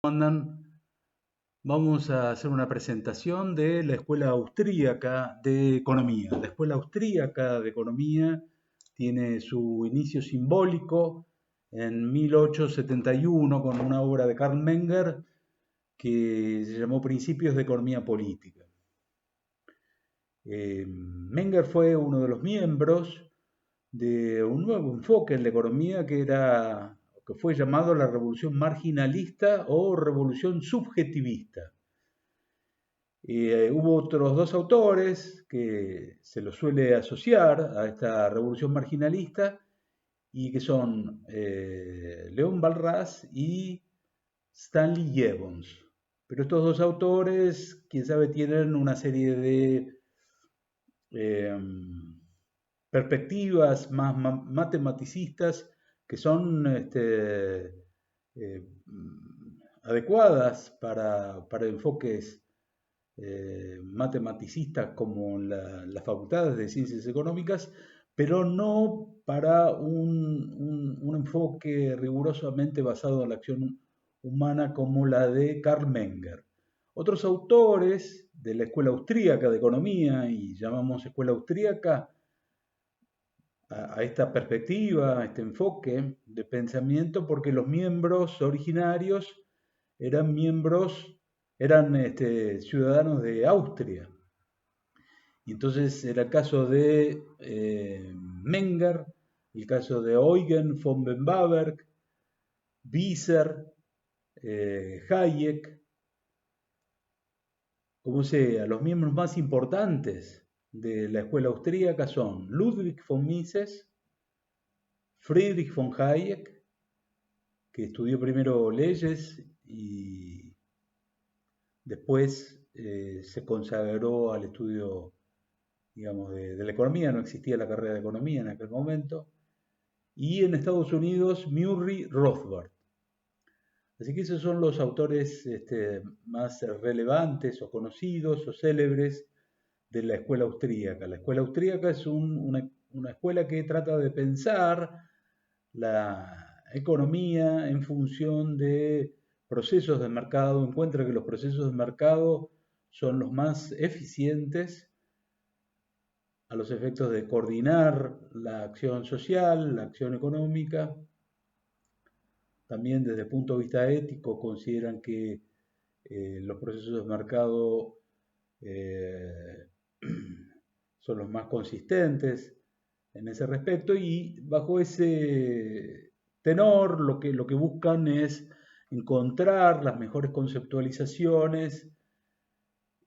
andan? Vamos a hacer una presentación de la Escuela Austríaca de Economía. La Escuela Austríaca de Economía tiene su inicio simbólico en 1871 con una obra de Karl Menger que se llamó Principios de Economía Política. Menger fue uno de los miembros de un nuevo enfoque en la economía que fue llamado la revolución marginalista o revolución subjetivista. Hubo otros dos autores que se los suele asociar a esta revolución marginalista y que son León Walras y Stanley Jevons. Pero estos dos autores, quién sabe, tienen una serie de eh, perspectivas más matematicistas que son adecuadas para enfoques matematicistas como en las facultades de ciencias económicas, pero no para un enfoque rigurosamente basado en la acción humana como la de Karl Menger. Otros autores de la Escuela Austríaca de Economía, y llamamos Escuela Austríaca a esta perspectiva, a este enfoque de pensamiento, porque los miembros originarios eran ciudadanos de Austria. Y entonces era el caso de Menger, el caso de Eugen von Bemberg, Wieser, Hayek, como sea, los miembros más importantes de la escuela austríaca son Ludwig von Mises, Friedrich von Hayek, que estudió primero leyes y después se consagró al estudio, digamos, de la economía. No existía la carrera de economía en aquel momento. Y en Estados Unidos, Murray Rothbard. Así que esos son los autores más relevantes o conocidos o célebres de la escuela austríaca. La escuela austríaca es una escuela que trata de pensar la economía en función de procesos de mercado, encuentra que los procesos de mercado son los más eficientes a los efectos de coordinar la acción social, la acción económica. También desde el punto de vista ético consideran que los procesos de mercado son los más consistentes en ese respecto, y bajo ese tenor lo que buscan es encontrar las mejores conceptualizaciones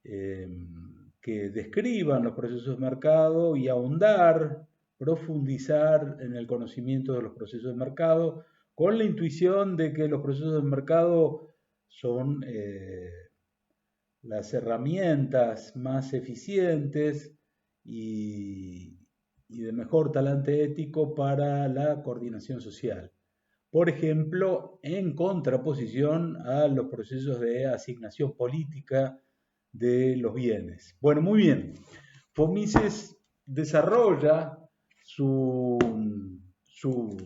eh, que describan los procesos de mercado y ahondar, profundizar en el conocimiento de los procesos de mercado, con la intuición de que los procesos de mercado son las herramientas más eficientes y de mejor talante ético para la coordinación social. Por ejemplo, en contraposición a los procesos de asignación política de los bienes. Bueno, muy bien. Mises desarrolla su, su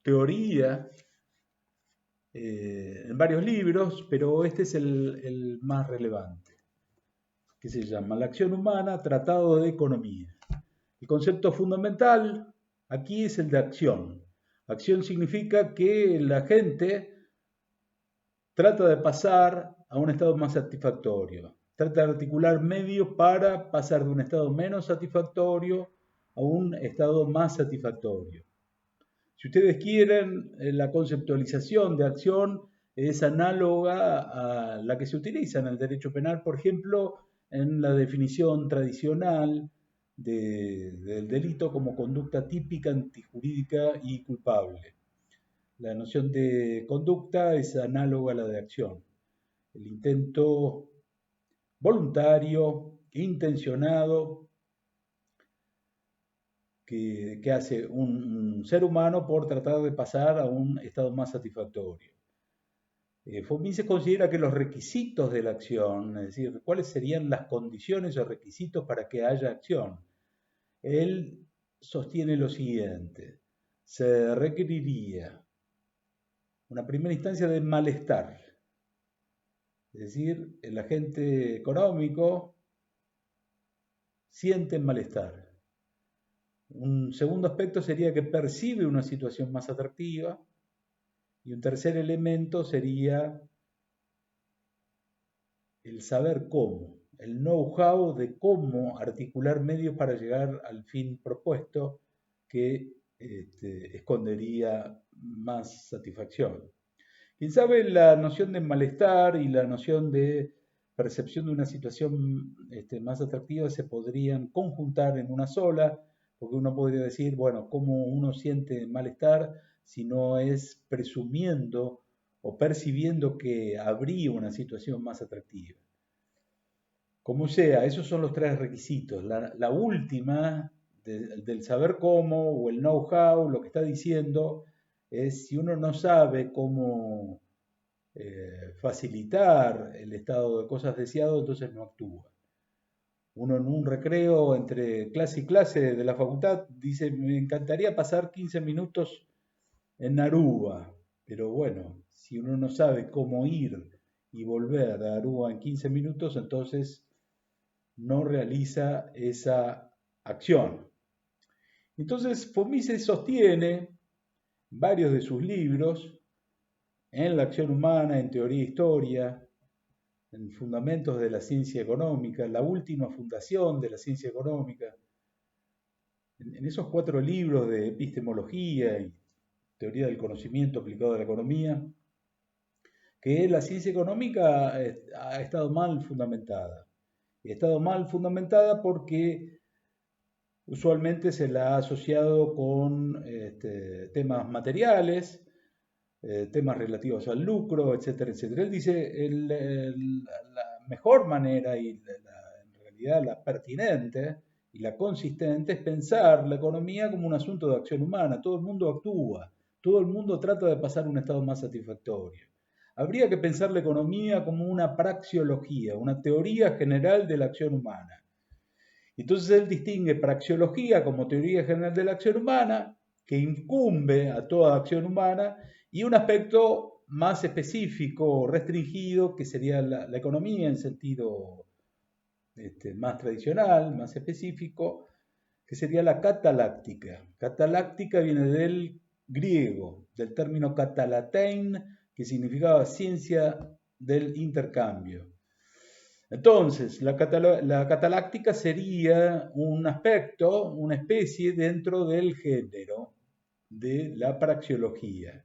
teoría en varios libros, pero este es el más relevante, que se llama La acción humana, Tratado de Economía. El concepto fundamental aquí es el de acción. Acción significa que la gente trata de pasar a un estado más satisfactorio, trata de articular medios para pasar de un estado menos satisfactorio a un estado más satisfactorio. Si ustedes quieren, la conceptualización de acción es análoga a la que se utiliza en el derecho penal, por ejemplo, en la definición tradicional del delito como conducta típica, antijurídica y culpable. La noción de conducta es análoga a la de acción. El intento voluntario, intencionado, que hace un ser humano por tratar de pasar a un estado más satisfactorio. Mises considera que los requisitos de la acción, es decir, cuáles serían las condiciones o requisitos para que haya acción. Él sostiene lo siguiente: se requeriría una primera instancia de malestar, Es decir, el agente económico siente malestar. Un segundo aspecto sería que percibe una situación más atractiva. Y un tercer elemento sería el saber cómo, el know-how de cómo articular medios para llegar al fin propuesto que escondería más satisfacción. Quien sabe, la noción de malestar y la noción de percepción de una situación más atractiva se podrían conjuntar en una sola, porque uno podría decir, bueno, ¿cómo uno siente malestar si no es presumiendo o percibiendo que habría una situación más atractiva? Como sea, esos son los tres requisitos. La última, del saber cómo o el know-how, lo que está diciendo es si uno no sabe cómo facilitar el estado de cosas deseado, entonces no actúa. Uno en un recreo entre clase y clase de la facultad dice, me encantaría pasar 15 minutos en Aruba, pero bueno, si uno no sabe cómo ir y volver a Aruba en 15 minutos, entonces no realiza esa acción. Entonces, Fomise sostiene varios de sus libros en la acción humana, en teoría e historia, en fundamentos de la ciencia económica, la última fundación de la ciencia económica, en esos 4 libros de epistemología y teoría del conocimiento aplicado a la economía, que la ciencia económica ha estado mal fundamentada. Y ha estado mal fundamentada porque usualmente se la ha asociado con temas materiales, temas relativos al lucro, etcétera, etcétera. Él dice, la mejor manera y en realidad la pertinente y la consistente es pensar la economía como un asunto de acción humana. Todo el mundo actúa, todo el mundo trata de pasar un estado más satisfactorio. Habría que pensar la economía como una praxeología, una teoría general de la acción humana. Entonces él distingue praxeología como teoría general de la acción humana, que incumbe a toda acción humana, y un aspecto más específico, restringido, que sería la economía en sentido más tradicional, más específico, que sería la cataláctica. Cataláctica viene del griego, del término catalatein, que significaba ciencia del intercambio. Entonces, la cataláctica sería un aspecto, una especie dentro del género de la praxeología.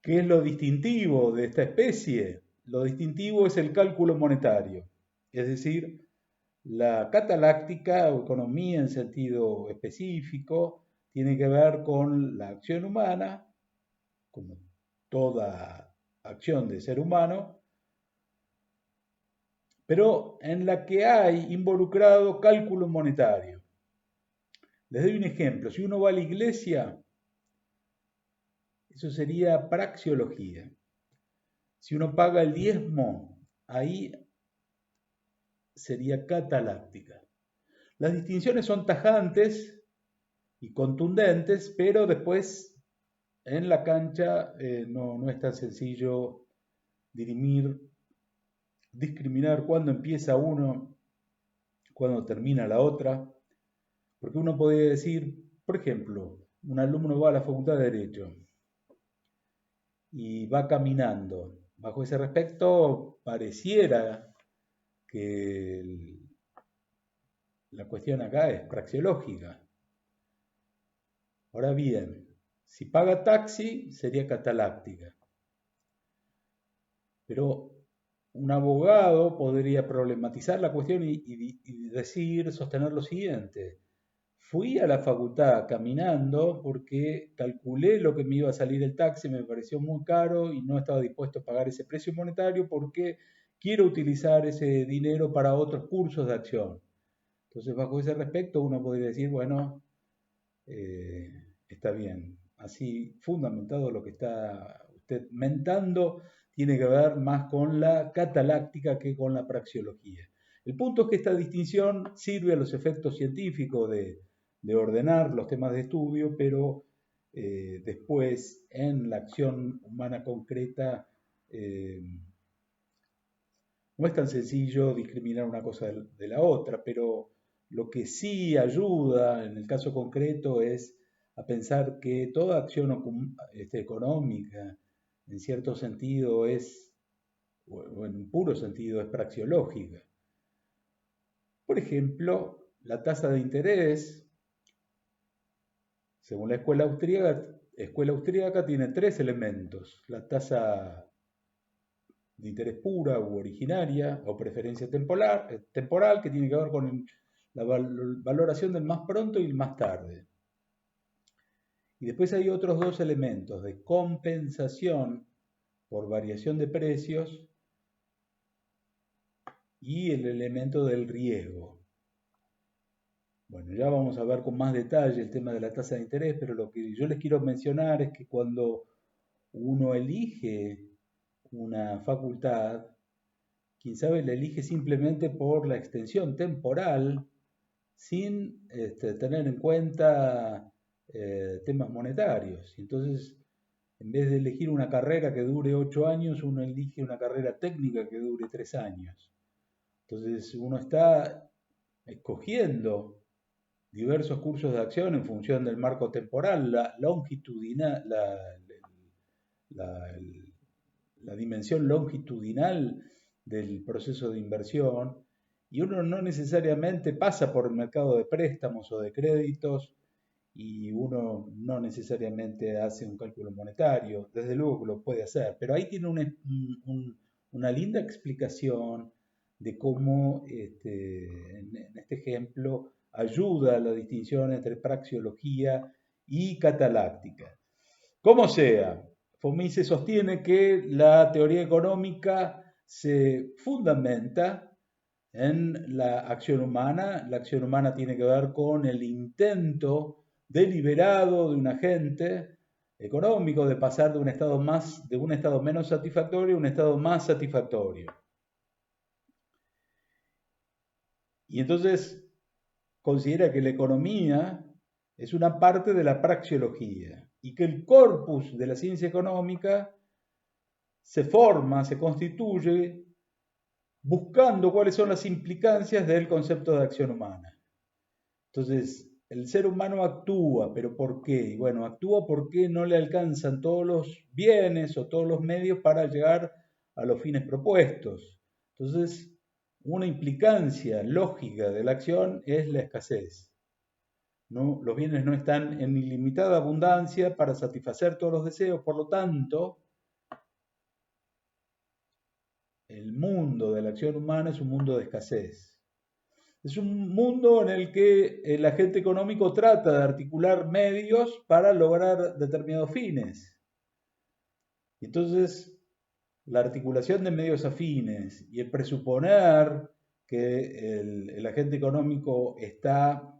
¿Qué es lo distintivo de esta especie? Lo distintivo es el cálculo monetario, es decir, la cataláctica o economía en sentido específico tiene que ver con la acción humana, como toda acción de ser humano, pero en la que hay involucrado cálculo monetario. Les doy un ejemplo. Si uno va a la iglesia, eso sería praxeología. Si uno paga el diezmo, ahí sería cataláctica. Las distinciones son tajantes y contundentes, pero después en la cancha no es tan sencillo discriminar cuándo empieza uno, cuándo termina la otra. Porque uno podría decir, por ejemplo, un alumno va a la Facultad de Derecho y va caminando. Bajo ese respecto, pareciera que la cuestión acá es praxeológica. Ahora bien, si paga taxi, sería cataláctica. Pero un abogado podría problematizar la cuestión y decir, sostener lo siguiente. Fui a la facultad caminando porque calculé lo que me iba a salir el taxi, me pareció muy caro y no estaba dispuesto a pagar ese precio monetario porque quiero utilizar ese dinero para otros cursos de acción. Entonces, bajo ese respecto, uno podría decir, bueno, está bien. Así, fundamentado lo que está usted mentando, tiene que ver más con la cataláctica que con la praxeología. El punto es que esta distinción sirve a los efectos científicos de ordenar los temas de estudio, pero después en la acción humana concreta eh, no es tan sencillo discriminar una cosa de la otra, pero lo que sí ayuda en el caso concreto es a pensar que toda acción económica, en cierto sentido, o en un puro sentido, es praxeológica. Por ejemplo, la tasa de interés, según la escuela austríaca tiene tres elementos: la tasa de interés pura u originaria o preferencia temporal, que tiene que ver con la valoración del más pronto y el más tarde. Y después hay otros dos elementos de compensación por variación de precios y el elemento del riesgo. Bueno, ya vamos a ver con más detalle el tema de la tasa de interés, pero lo que yo les quiero mencionar es que cuando uno elige una facultad, quien sabe la elige simplemente por la extensión temporal, sin tener en cuenta temas monetarios. Entonces, en vez de elegir una carrera que dure 8 años, uno elige una carrera técnica que dure 3 años. Entonces, uno está escogiendo diversos cursos de acción en función del marco temporal, la, la dimensión longitudinal del proceso de inversión, y uno no necesariamente pasa por el mercado de préstamos o de créditos, y uno no necesariamente hace un cálculo monetario, desde luego que lo puede hacer, pero ahí tiene una linda explicación de cómo en este ejemplo ayuda a la distinción entre praxeología y cataláctica. Como sea, Fomise sostiene que la teoría económica se fundamenta en la acción humana. La acción humana tiene que ver con el intento deliberado de un agente económico de pasar de un estado menos satisfactorio a un estado más satisfactorio. Y entonces considera que la economía es una parte de la praxeología y que el corpus de la ciencia económica se forma, se constituye buscando cuáles son las implicancias del concepto de acción humana. Entonces, el ser humano actúa, pero ¿por qué? Bueno, actúa porque no le alcanzan todos los bienes o todos los medios para llegar a los fines propuestos. Entonces, una implicancia lógica de la acción es la escasez. ¿No? Los bienes no están en ilimitada abundancia para satisfacer todos los deseos, por lo tanto, el mundo de la acción humana es un mundo de escasez. Es un mundo en el que el agente económico trata de articular medios para lograr determinados fines. Entonces, la articulación de medios afines y el presuponer que el agente económico está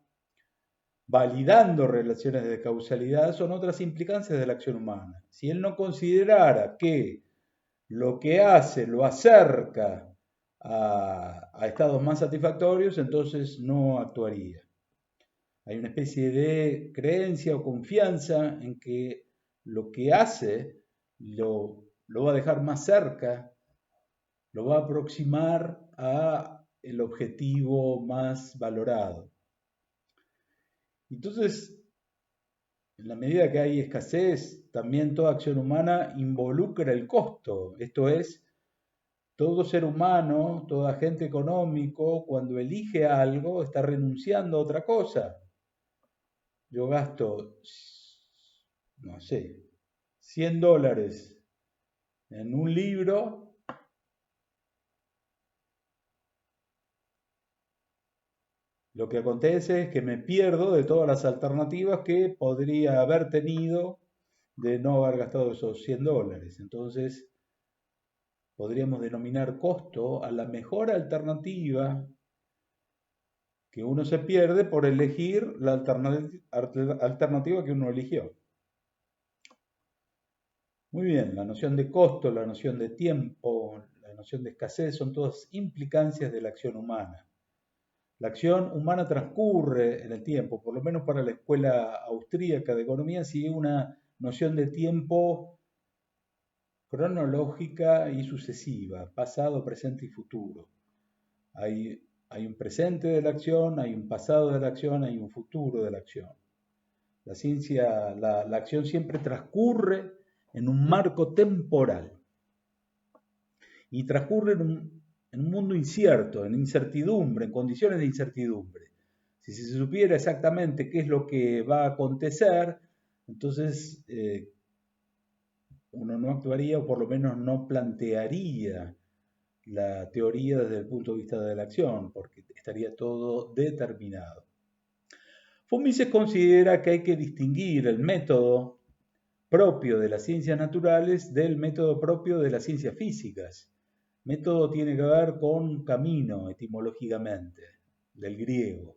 validando relaciones de causalidad son otras implicancias de la acción humana. Si él no considerara que lo que hace lo acerca a estados más satisfactorios, entonces no actuaría. Hay una especie de creencia o confianza en que lo que hace lo va a dejar más cerca, lo va a aproximar a el objetivo más valorado. Entonces, en la medida que hay escasez, también toda acción humana involucra el costo. Esto es, todo ser humano, todo agente económico, cuando elige algo, está renunciando a otra cosa. Yo gasto, no sé, $100 en un libro. Lo que acontece es que me pierdo de todas las alternativas que podría haber tenido de no haber gastado esos $100. Entonces, podríamos denominar costo a la mejor alternativa que uno se pierde por elegir la alternativa que uno eligió. Muy bien, la noción de costo, la noción de tiempo, la noción de escasez son todas implicancias de la acción humana. La acción humana transcurre en el tiempo, por lo menos para la escuela austríaca de economía, sigue una noción de tiempo cronológica y sucesiva, pasado, presente y futuro. Hay un presente de la acción, hay un pasado de la acción, hay un futuro de la acción. La ciencia, la acción siempre transcurre en un marco temporal y transcurre en un mundo incierto, en incertidumbre, en condiciones de incertidumbre. Si se supiera exactamente qué es lo que va a acontecer, entonces uno no actuaría o por lo menos no plantearía la teoría desde el punto de vista de la acción, porque estaría todo determinado. Von Mises considera que hay que distinguir el método propio de las ciencias naturales del método propio de las ciencias físicas. Método tiene que ver con camino, etimológicamente, del griego.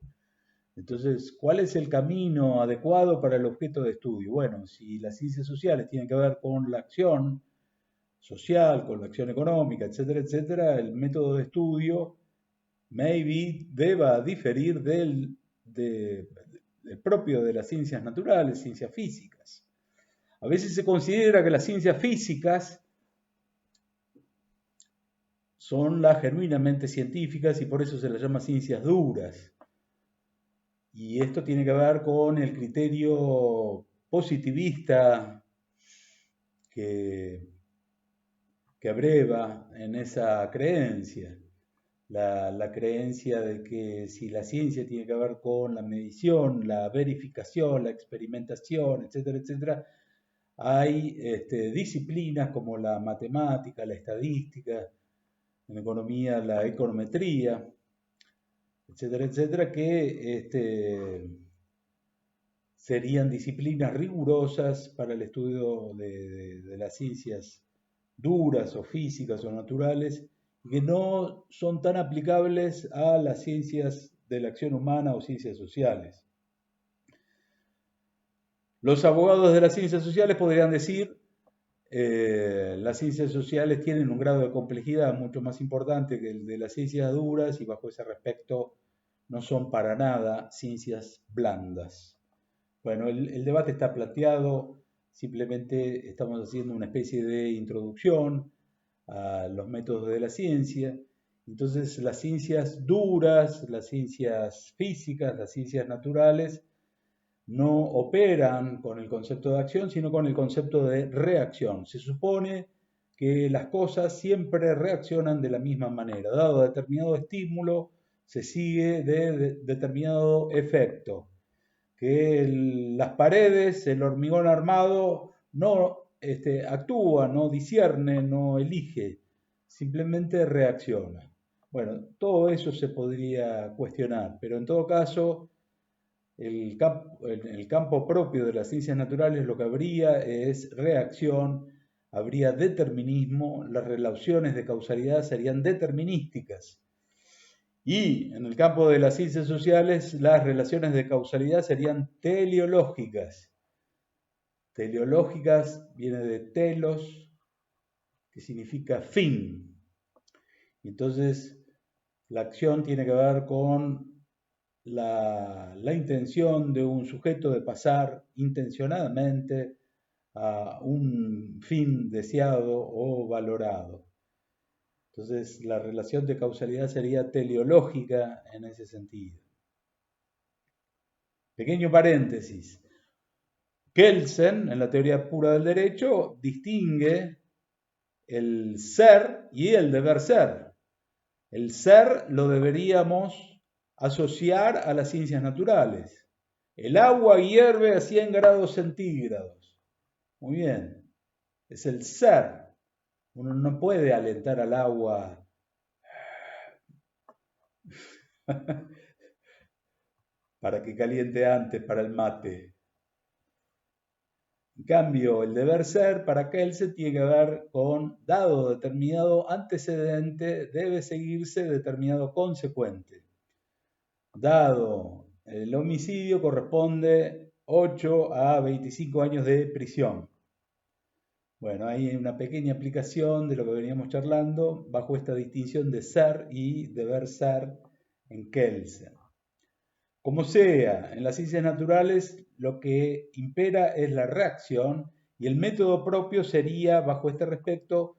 Entonces, ¿cuál es el camino adecuado para el objeto de estudio? Bueno, si las ciencias sociales tienen que ver con la acción social, con la acción económica, etcétera, el método de estudio maybe deba diferir del propio de las ciencias naturales, ciencias físicas. A veces se considera que las ciencias físicas son las genuinamente científicas y por eso se las llama ciencias duras. Y esto tiene que ver con el criterio positivista que abreva en esa creencia. La creencia de que si la ciencia tiene que ver con la medición, la verificación, la experimentación, etcétera, hay disciplinas como la matemática, la estadística, en economía la econometría, etcétera, que serían disciplinas rigurosas para el estudio de las ciencias duras o físicas o naturales, y que no son tan aplicables a las ciencias de la acción humana o ciencias sociales. Los abogados de las ciencias sociales podrían decir, las ciencias sociales tienen un grado de complejidad mucho más importante que el de las ciencias duras y bajo ese respecto no son para nada ciencias blandas. Bueno, el debate está planteado, simplemente estamos haciendo una especie de introducción a los métodos de la ciencia. Entonces, las ciencias duras, las ciencias físicas, las ciencias naturales, no operan con el concepto de acción, sino con el concepto de reacción. Se supone que las cosas siempre reaccionan de la misma manera. Dado determinado estímulo, se sigue de determinado efecto. Que las paredes, el hormigón armado, no actúa, no discierne, no elige, simplemente reacciona. Bueno, todo eso se podría cuestionar, pero en todo caso, el campo propio de las ciencias naturales lo que habría es reacción, habría determinismo, las relaciones de causalidad serían determinísticas. Y en el campo de las ciencias sociales, las relaciones de causalidad serían teleológicas. Teleológicas viene de telos, que significa fin. Entonces, la acción tiene que ver con la intención de un sujeto de pasar intencionadamente a un fin deseado o valorado. Entonces, la relación de causalidad sería teleológica en ese sentido. Pequeño paréntesis. Kelsen, en la teoría pura del derecho, distingue el ser y el deber ser. El ser lo deberíamos asociar a las ciencias naturales. El agua hierve a 100 grados centígrados. Muy bien, es el ser. Uno no puede alentar al agua para que caliente antes para el mate. En cambio, el deber ser para Kelsen tiene que ver con, dado determinado antecedente, debe seguirse determinado consecuente. Dado el homicidio, corresponde 8 a 25 años de prisión. Bueno, hay una pequeña aplicación de lo que veníamos charlando bajo esta distinción de ser y deber ser en Kelsen. Como sea, en las ciencias naturales lo que impera es la reacción Y el método propio sería, bajo este respecto,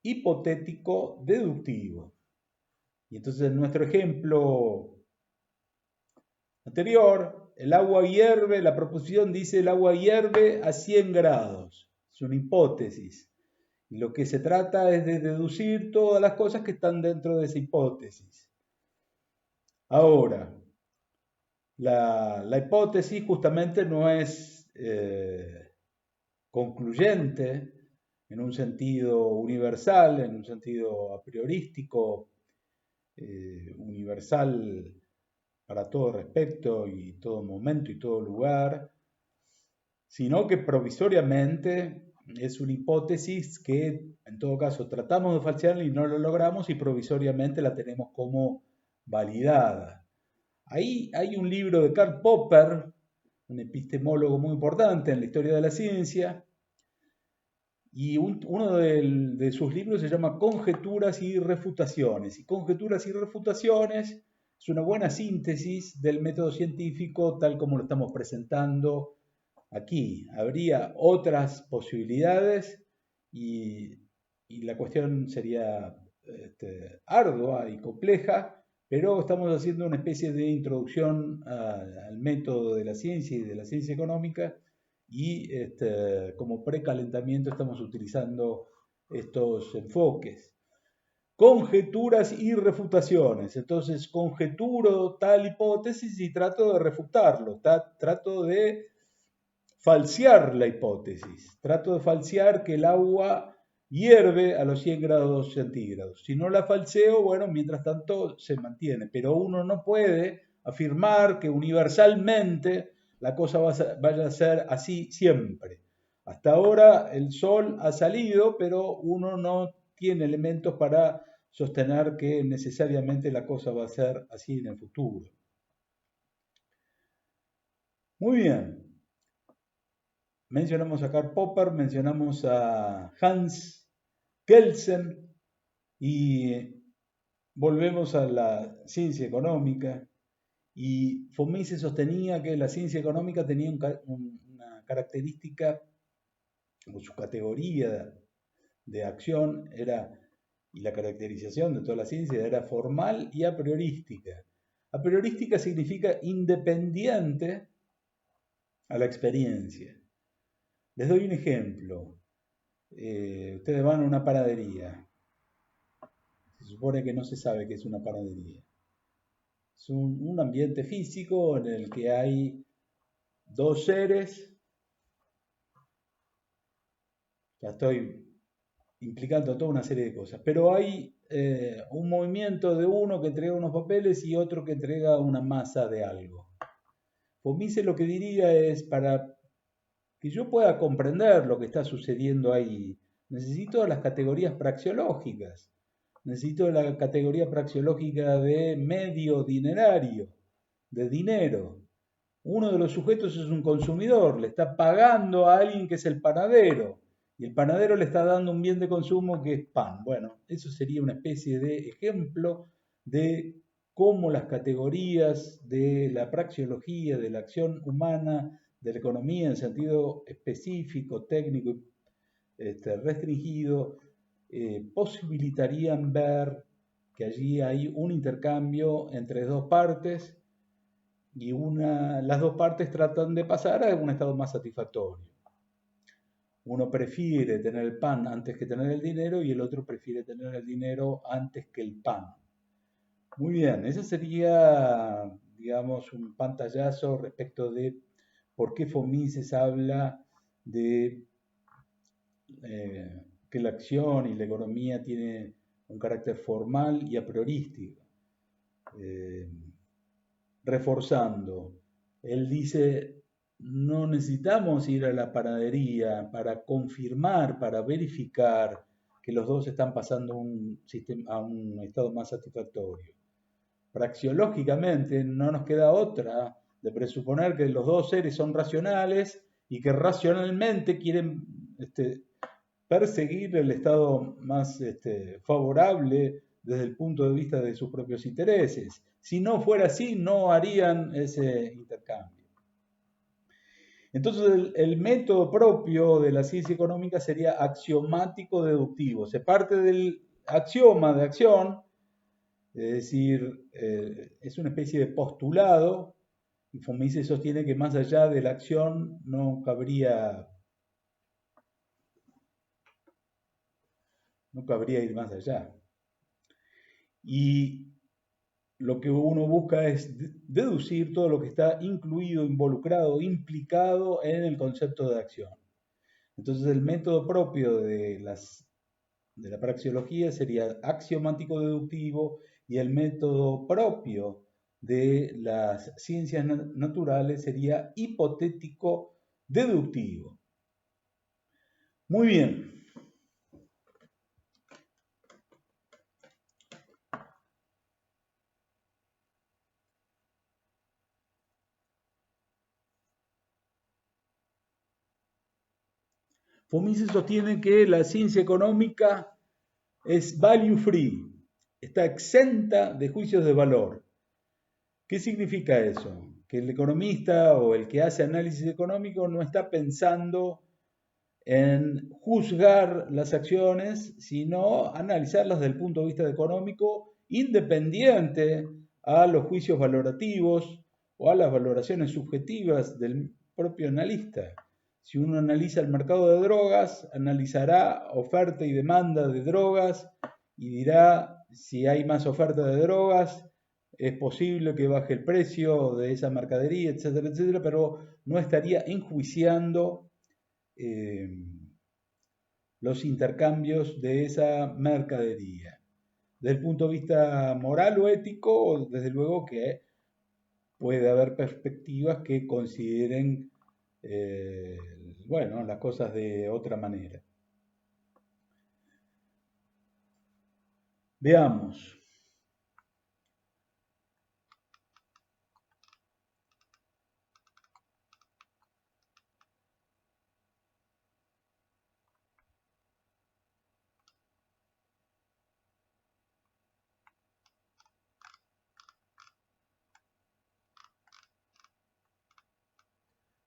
hipotético deductivo. Y entonces en nuestro ejemplo anterior, el agua hierve, la proposición dice el agua hierve a 100 grados. Es una hipótesis. Y lo que se trata es de deducir todas las cosas que están dentro de esa hipótesis. Ahora, la hipótesis justamente no es concluyente en un sentido universal, en un sentido a priorístico, universal para todo respecto y todo momento y todo lugar, sino que provisoriamente es una hipótesis que en todo caso tratamos de falsear y no lo logramos y provisoriamente la tenemos como validada. Ahí hay un libro de Karl Popper, un epistemólogo muy importante en la historia de la ciencia, y uno de sus libros se llama Conjeturas y Refutaciones. Y Conjeturas y Refutaciones es una buena síntesis del método científico tal como lo estamos presentando aquí. Habría otras posibilidades y la cuestión sería ardua y compleja, pero estamos haciendo una especie de introducción al método de la ciencia y de la ciencia económica y como precalentamiento estamos utilizando estos enfoques. Conjeturas y refutaciones. Entonces conjeturo tal hipótesis y trato de refutarlo, trato de falsear la hipótesis, trato de falsear que el agua hierve a los 100 grados centígrados. Si no la falseo, bueno, mientras tanto se mantiene, pero uno no puede afirmar que universalmente la cosa vaya a ser así siempre. Hasta ahora el sol ha salido, pero uno no tiene elementos para sostener que necesariamente la cosa va a ser así en el futuro. Muy bien. Mencionamos a Karl Popper, mencionamos a Hans Kelsen y volvemos a la ciencia económica. Y Fomise sostenía que la ciencia económica tenía una característica, o su categoría de acción era, y la caracterización de toda la ciencia era formal y a priorística. A priorística significa independiente a la experiencia. Les doy un ejemplo. Ustedes van a una panadería. Se supone que no se sabe qué es una panadería. Es un ambiente físico en el que hay dos seres. Ya estoy implicando toda una serie de cosas. Pero hay un movimiento de uno que entrega unos papeles y otro que entrega una masa de algo. Fomise lo que diría es, para que yo pueda comprender lo que está sucediendo ahí, necesito las categorías praxeológicas. Necesito la categoría praxeológica de medio dinerario, de dinero. Uno de los sujetos es un consumidor, le está pagando a alguien que es el panadero, y el panadero le está dando un bien de consumo que es pan. Bueno, eso sería una especie de ejemplo de cómo las categorías de la praxeología, de la acción humana, de la economía en sentido específico, técnico, restringido, posibilitarían ver que allí hay un intercambio entre dos partes y las dos partes tratan de pasar a un estado más satisfactorio. Uno prefiere tener el pan antes que tener el dinero y el otro prefiere tener el dinero antes que el pan. Muy bien, ese sería, digamos, un pantallazo respecto de por qué Fomises habla de que la acción y la economía tiene un carácter formal y a priorístico. Reforzando, él dice, no necesitamos ir a la panadería para confirmar, para verificar que los dos están pasando a un estado más satisfactorio. Praxeológicamente no nos queda otra de presuponer que los dos seres son racionales y que racionalmente quieren perseguir el estado más favorable desde el punto de vista de sus propios intereses. Si no fuera así, no harían ese intercambio. Entonces el método propio de la ciencia económica sería axiomático deductivo. Se parte del axioma de acción, es decir, es una especie de postulado, y von Mises sostiene que más allá de la acción no cabría ir más allá. Y lo que uno busca es deducir todo lo que está incluido, involucrado, implicado en el concepto de acción. Entonces el método propio de la praxeología sería axiomático deductivo, y el método propio de las ciencias naturales sería hipotético deductivo. Muy bien. Von Mises sostiene que la ciencia económica es value free, está exenta de juicios de valor. ¿Qué significa eso? Que el economista o el que hace análisis económico no está pensando en juzgar las acciones, sino analizarlas desde el punto de vista económico, independiente a los juicios valorativos o a las valoraciones subjetivas del propio analista. Si uno analiza el mercado de drogas, analizará oferta y demanda de drogas y dirá si hay más oferta de drogas, es posible que baje el precio de esa mercadería, etcétera, etcétera, pero no estaría enjuiciando los intercambios de esa mercadería. Desde el punto de vista moral o ético, desde luego que puede haber perspectivas que consideren las cosas de otra manera. Veamos.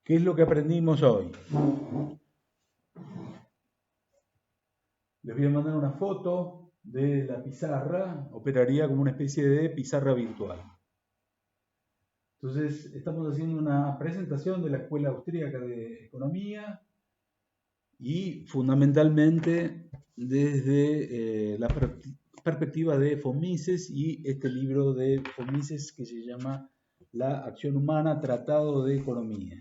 ¿Qué es lo que aprendimos hoy? Les voy a mandar una foto de la pizarra, operaría como una especie de pizarra virtual. Entonces, estamos haciendo una presentación de la Escuela Austríaca de Economía y fundamentalmente desde la perspectiva de von Mises y este libro de von Mises que se llama La acción humana, Tratado de Economía.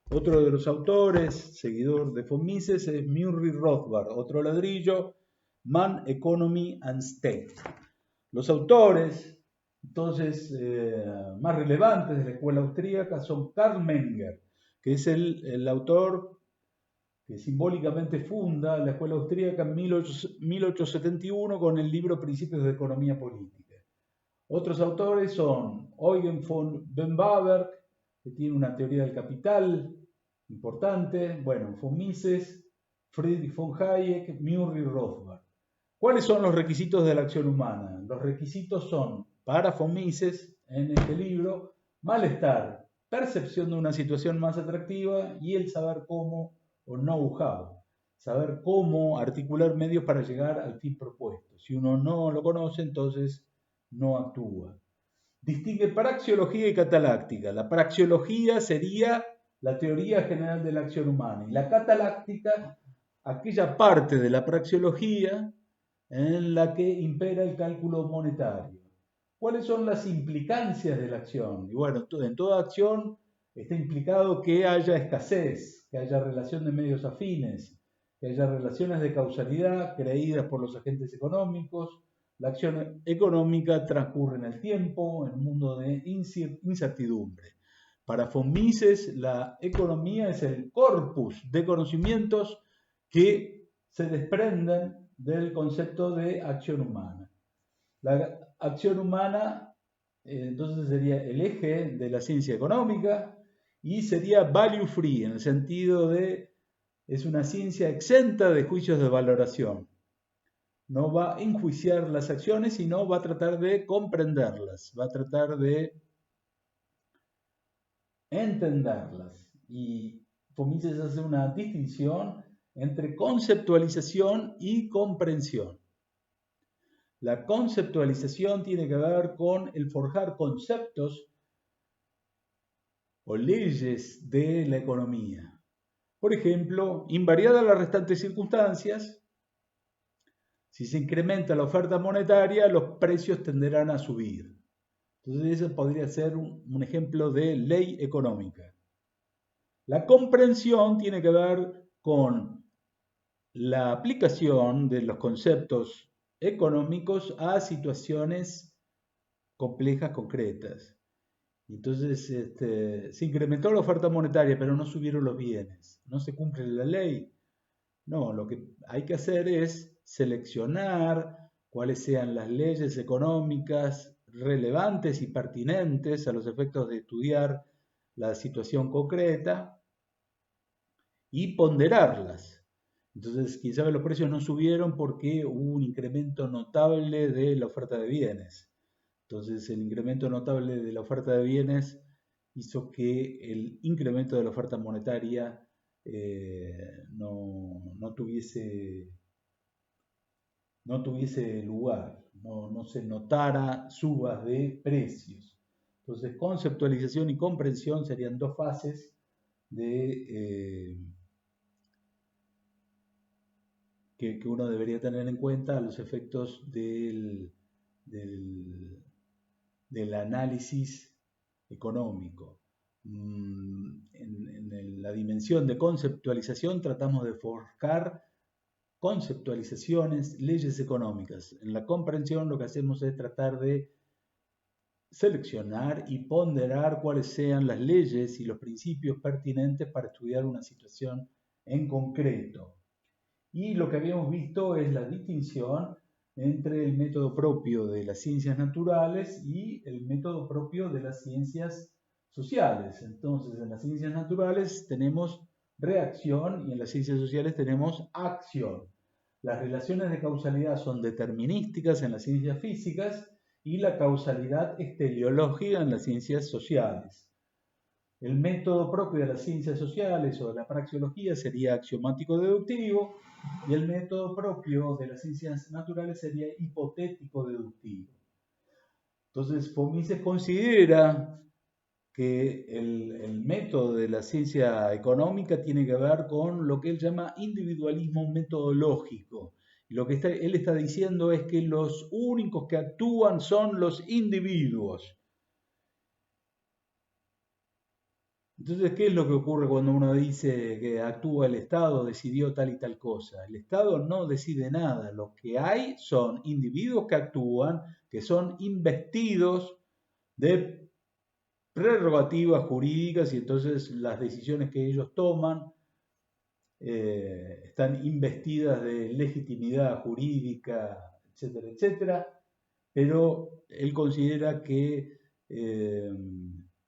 Otro de los autores, seguidor de von Mises, es Murray Rothbard, otro ladrillo, Man, Economy and State. Los autores, entonces, más relevantes de la escuela austríaca son Karl Menger, que es el autor que simbólicamente funda la escuela austríaca en 1871 con el libro Principios de Economía Política. Otros autores son Eugen von Bembaverk, que tiene una teoría del capital importante, von Mises, Friedrich von Hayek, Murray Rothbard. ¿Cuáles son los requisitos de la acción humana? Los requisitos son, para von Mises, en este libro, malestar, percepción de una situación más atractiva y el saber cómo, o know-how, saber cómo articular medios para llegar al fin propuesto. Si uno no lo conoce, entonces no actúa. Distingue praxeología y cataláctica. La praxeología sería la teoría general de la acción humana y la cataláctica, aquella parte de la praxeología en la que impera el cálculo monetario. ¿Cuáles son las implicancias de la acción? Y bueno, en toda acción está implicado que haya escasez, que haya relación de medios afines, que haya relaciones de causalidad creídas por los agentes económicos. La acción económica transcurre en el tiempo, en un mundo de incertidumbre. Para von Mises, la economía es el corpus de conocimientos que se desprenden del concepto de acción humana. La acción humana entonces sería el eje de la ciencia económica y sería value free en el sentido de es una ciencia exenta de juicios de valoración. No va a enjuiciar las acciones, sino va a tratar de comprenderlas, va a tratar de entenderlas. Y Mises hace una distinción entre conceptualización y comprensión. La conceptualización tiene que ver con el forjar conceptos o leyes de la economía. Por ejemplo, invariadas las restantes circunstancias, si se incrementa la oferta monetaria, los precios tenderán a subir. Entonces, ese podría ser un ejemplo de ley económica. La comprensión tiene que ver con la aplicación de los conceptos económicos a situaciones complejas, concretas. Entonces, se incrementó la oferta monetaria, pero no subieron los bienes. ¿No se cumple la ley? No, lo que hay que hacer es seleccionar cuáles sean las leyes económicas relevantes y pertinentes a los efectos de estudiar la situación concreta y ponderarlas. Entonces, quizás los precios no subieron porque hubo un incremento notable de la oferta de bienes. Entonces, el incremento notable de la oferta de bienes hizo que el incremento de la oferta monetaria no tuviese lugar, no se notara subas de precios. Entonces, conceptualización y comprensión serían dos fases que uno debería tener en cuenta a los efectos del análisis económico. En la dimensión de conceptualización tratamos de forjar conceptualizaciones, leyes económicas. En la comprensión lo que hacemos es tratar de seleccionar y ponderar cuáles sean las leyes y los principios pertinentes para estudiar una situación en concreto. Y lo que habíamos visto es la distinción entre el método propio de las ciencias naturales y el método propio de las ciencias sociales. Entonces, en las ciencias naturales tenemos reacción y en las ciencias sociales tenemos acción. Las relaciones de causalidad son determinísticas en las ciencias físicas y la causalidad es teleológica en las ciencias sociales. El método propio de las ciencias sociales o de la praxeología sería axiomático-deductivo y el método propio de las ciencias naturales sería hipotético-deductivo. Entonces, Mises considera que el método de la ciencia económica tiene que ver con lo que él llama individualismo metodológico. Y lo que él está diciendo es que los únicos que actúan son los individuos. Entonces, ¿qué es lo que ocurre cuando uno dice que actúa el Estado, decidió tal y tal cosa? El Estado no decide nada. Lo que hay son individuos que actúan, que son investidos de prerrogativas jurídicas y entonces las decisiones que ellos toman están investidas de legitimidad jurídica, etcétera, etcétera. Pero él considera que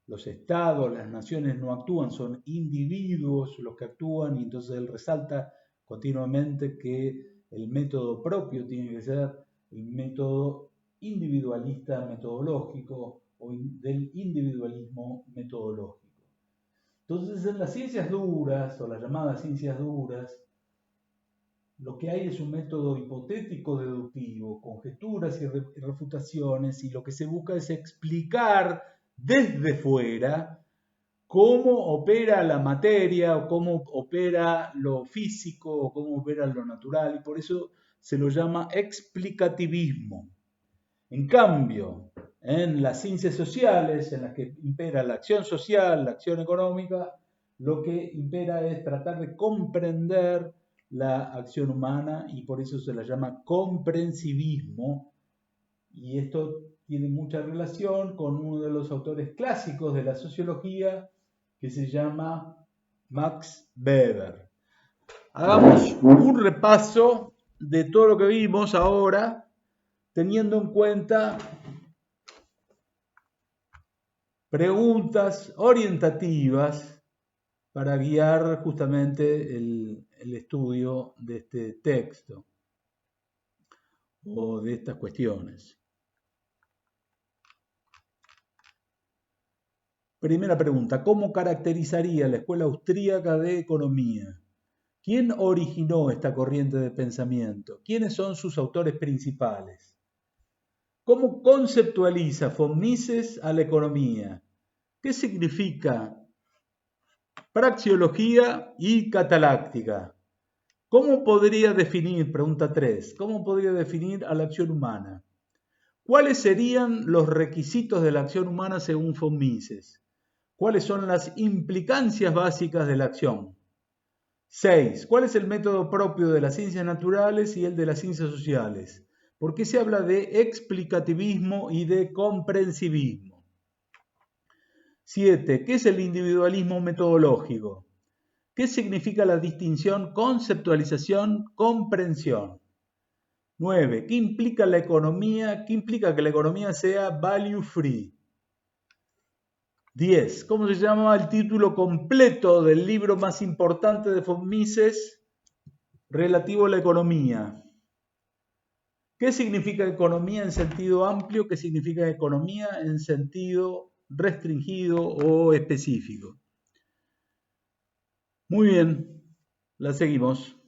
los estados, las naciones no actúan, son individuos los que actúan y entonces él resalta continuamente que el método propio tiene que ser el método individualista metodológico o del individualismo metodológico. Entonces en las ciencias duras o las llamadas ciencias duras, lo que hay es un método hipotético deductivo, conjeturas y refutaciones, y lo que se busca es explicar desde fuera cómo opera la materia o cómo opera lo físico o cómo opera lo natural, y por eso se lo llama explicativismo. En cambio, en las ciencias sociales, en las que impera la acción social, la acción económica, lo que impera es tratar de comprender la acción humana y por eso se la llama comprensivismo. Y esto tiene mucha relación con uno de los autores clásicos de la sociología que se llama Max Weber. Hagamos un repaso de todo lo que vimos ahora, teniendo en cuenta preguntas orientativas para guiar justamente el estudio de este texto o de estas cuestiones. Primera pregunta, ¿cómo caracterizaría la escuela austríaca de economía? ¿Quién originó esta corriente de pensamiento? ¿Quiénes son sus autores principales? ¿Cómo conceptualiza von Mises a la economía? ¿Qué significa praxeología y cataláctica? ¿Cómo podría definir, pregunta 3, cómo podría definir a la acción humana? ¿Cuáles serían los requisitos de la acción humana según von Mises? ¿Cuáles son las implicancias básicas de la acción? 6. ¿Cuál es el método propio de las ciencias naturales y el de las ciencias sociales? ¿Por qué se habla de explicativismo y de comprensivismo? 7. ¿Qué es el individualismo metodológico? ¿Qué significa la distinción conceptualización-comprensión? 9. ¿Qué implica la economía? ¿Qué implica que la economía sea value free? 10. ¿Cómo se llama el título completo del libro más importante de von Mises relativo a la economía? ¿Qué significa economía en sentido amplio? ¿Qué significa economía en sentido restringido o específico? Muy bien, la seguimos.